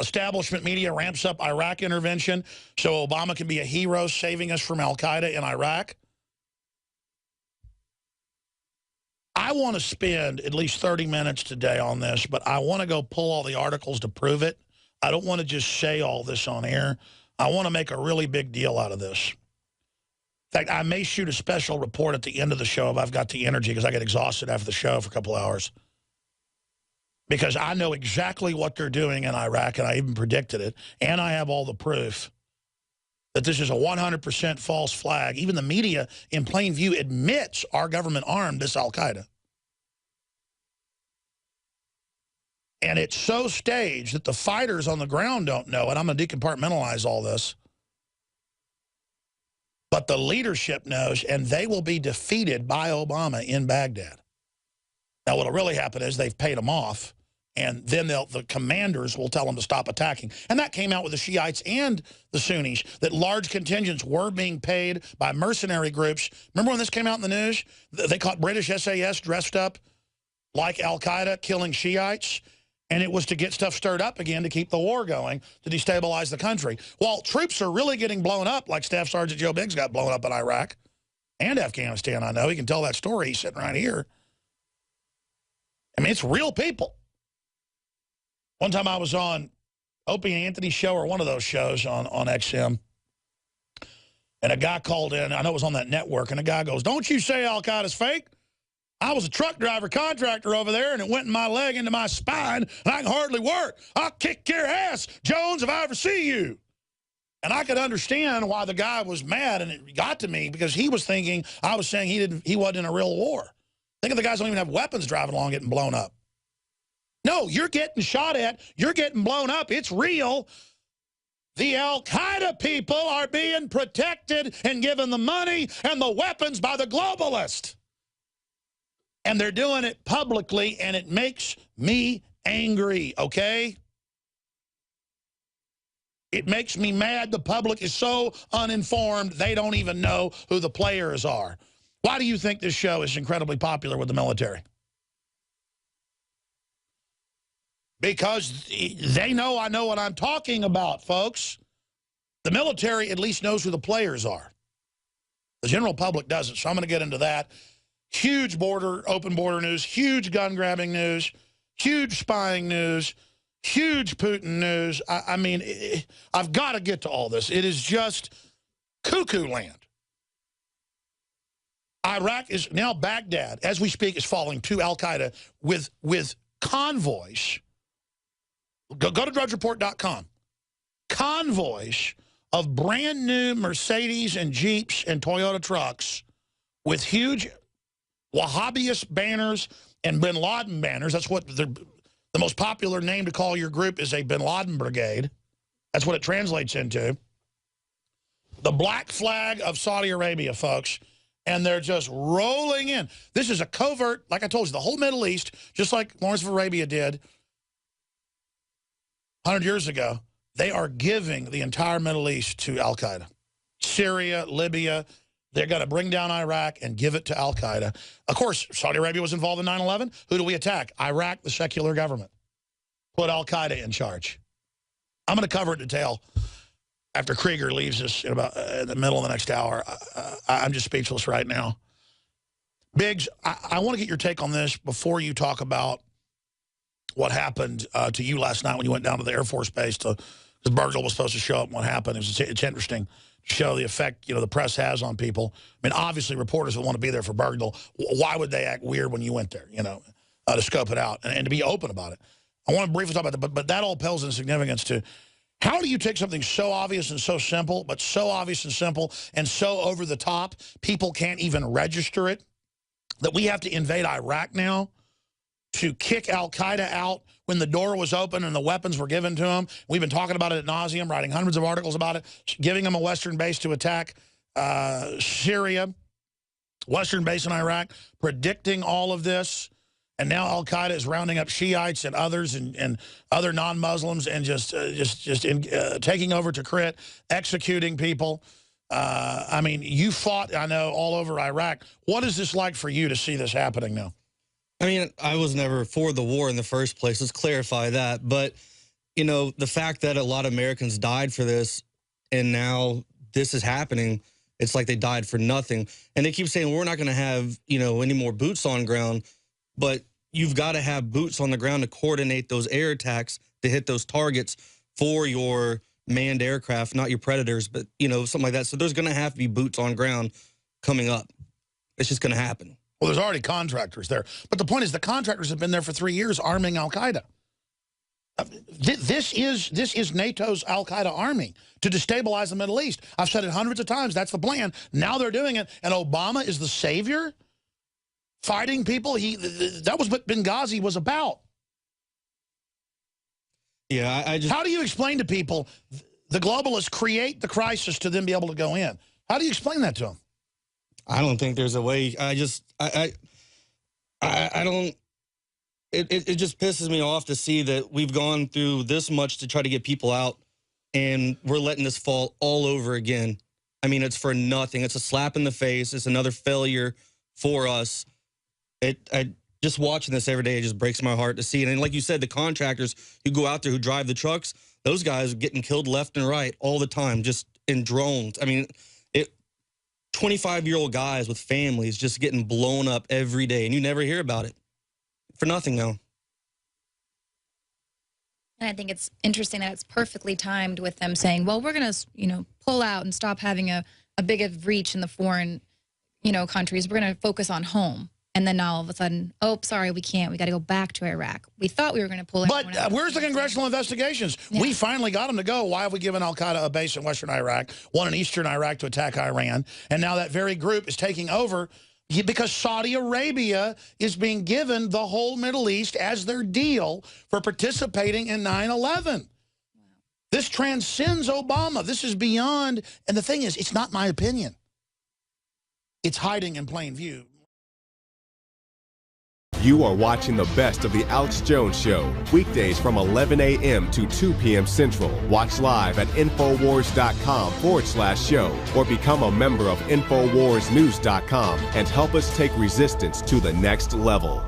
establishment media ramps up Iraq intervention so Obama can be a hero saving us from al-Qaeda in Iraq. I want to spend at least 30 minutes today on this, but I want to go pull all the articles to prove it. I don't want to just say all this on air. I want to make a really big deal out of this. In fact, I may shoot a special report at the end of the show if I've got the energy, because I get exhausted after the show for a couple hours. Because I know exactly what they're doing in Iraq, and I even predicted it, and I have all the proof that this is a 100% false flag. Even the media, in plain view, admits our government armed this al-Qaeda. And it's so staged that the fighters on the ground don't know it. I'm going to decompartmentalize all this. But the leadership knows, and they will be defeated by Obama in Baghdad. Now, what will really happen is they've paid them off, and then the commanders will tell them to stop attacking. And that came out with the Shiites and the Sunnis, that large contingents were being paid by mercenary groups. Remember when this came out in the news? They caught British SAS dressed up like al-Qaeda killing Shiites, and it was to get stuff stirred up again to keep the war going, to destabilize the country. While troops are really getting blown up, like Staff Sergeant Joe Biggs got blown up in Iraq and Afghanistan, I know. He can tell that story. He's sitting right here. I mean, it's real people. One time I was on Opie and Anthony's show, or one of those shows on XM, and a guy called in. I know it was on that network, and a guy goes, "Don't you say al-Qaeda's fake? I was a truck driver contractor over there, and it went in my leg into my spine, and I can hardly work. I'll kick your ass, Jones, if I ever see you." And I could understand why the guy was mad, and it got to me because he was thinking I was saying he wasn't in a real war. Think of the guys who don't even have weapons driving along getting blown up. No, you're getting shot at. You're getting blown up. It's real. The al-Qaeda people are being protected and given the money and the weapons by the globalists. And they're doing it publicly, and it makes me angry, okay? It makes me mad. The public is so uninformed, they don't even know who the players are. Why do you think this show is incredibly popular with the military? Because they know I know what I'm talking about, folks. The military at least knows who the players are. The general public doesn't, so I'm going to get into that. Huge open border news, huge gun-grabbing news, huge spying news, huge Putin news. I mean, I've got to get to all this. It is just cuckoo land. Iraq is now, Baghdad, as we speak, is falling to al-Qaeda with convoys. Go to drudgereport.com. Convoys of brand new Mercedes and Jeeps and Toyota trucks with huge Wahhabist banners and bin Laden banners. That's what the most popular name to call your group is, a bin Laden brigade. That's what it translates into. The black flag of Saudi Arabia, folks. And they're just rolling in. This is a covert, like I told you, the whole Middle East, just like Lawrence of Arabia did 100 years ago, they are giving the entire Middle East to al-Qaeda. Syria, Libya, they're going to bring down Iraq and give it to al-Qaeda. Of course, Saudi Arabia was involved in 9/11. Who do we attack? Iraq, the secular government. Put al-Qaeda in charge. I'm going to cover it in detail after Krieger leaves us in about in the middle of the next hour. I'm just speechless right now. Biggs, I want to get your take on this before you talk about what happened to you last night when you went down to the Air Force Base, because Bergdahl was supposed to show up and what happened. It's interesting to show the effect, the press has on people. I mean, obviously reporters would want to be there for Bergdahl. Why would they act weird when you went there, to scope it out and to be open about it? I want to briefly talk about that, but that all pales in significance to how do you take something so obvious and so simple, but so obvious and simple and so over the top, people can't even register it, that we have to invade Iraq now to kick al-Qaeda out when the door was open and the weapons were given to them. We've been talking about it ad nauseum, writing hundreds of articles about it, giving them a Western base to attack Syria, Western base in Iraq, predicting all of this. And now al-Qaeda is rounding up Shiites and others and other non-Muslims and just taking over Tikrit, executing people. I mean, you fought, I know, all over Iraq. What is this like for you to see this happening now? I mean, I was never for the war in the first place. Let's clarify that. But you know, the fact that a lot of Americans died for this, and now this is happening, it's like they died for nothing. And they keep saying, we're not going to have, you know, any more boots on ground, but you've got to have boots on the ground to coordinate those air attacks to hit those targets for your manned aircraft, not your predators, but, you know, something like that. So there's going to have to be boots on ground coming up. It's just going to happen. Well, there's already contractors there. But the point is the contractors have been there for 3 years arming al-Qaeda. This is NATO's al-Qaeda army to destabilize the Middle East. I've said it hundreds of times. That's the plan. Now they're doing it. And Obama is the savior fighting people. That was what Benghazi was about. Yeah, I just... How do you explain to people the globalists create the crisis to then be able to go in? How do you explain that to them? I don't think there's a way. I don't... It just pisses me off to see that we've gone through this much to try to get people out, and we're letting this fall all over again. I mean, it's for nothing. It's a slap in the face. It's another failure for us. Just watching this every day, it just breaks my heart to see it. And like you said, the contractors who go out there, who drive the trucks, those guys are getting killed left and right all the time, just in drones. I mean, 25-year-old guys with families just getting blown up every day, and you never hear about it. For nothing now. And I think it's interesting that it's perfectly timed with them saying, well, we're going to, you know, pull out and stop having a big of reach in the foreign, you know, countries. We're going to focus on home. And then now all of a sudden, oh, sorry, we can't. We got to go back to Iraq. We thought we were going to pull it. But where's the congressional investigations? Yeah. We finally got them to go. Why have we given al-Qaeda a base in western Iraq, one in eastern Iraq to attack Iran? And now that very group is taking over because Saudi Arabia is being given the whole Middle East as their deal for participating in 9/11. Wow. This transcends Obama. This is beyond. And the thing is, it's not my opinion. It's hiding in plain view. You are watching the best of the Alex Jones Show, weekdays from 11 a.m. to 2 p.m. Central. Watch live at Infowars.com/show or become a member of InfoWarsNews.com and help us take resistance to the next level.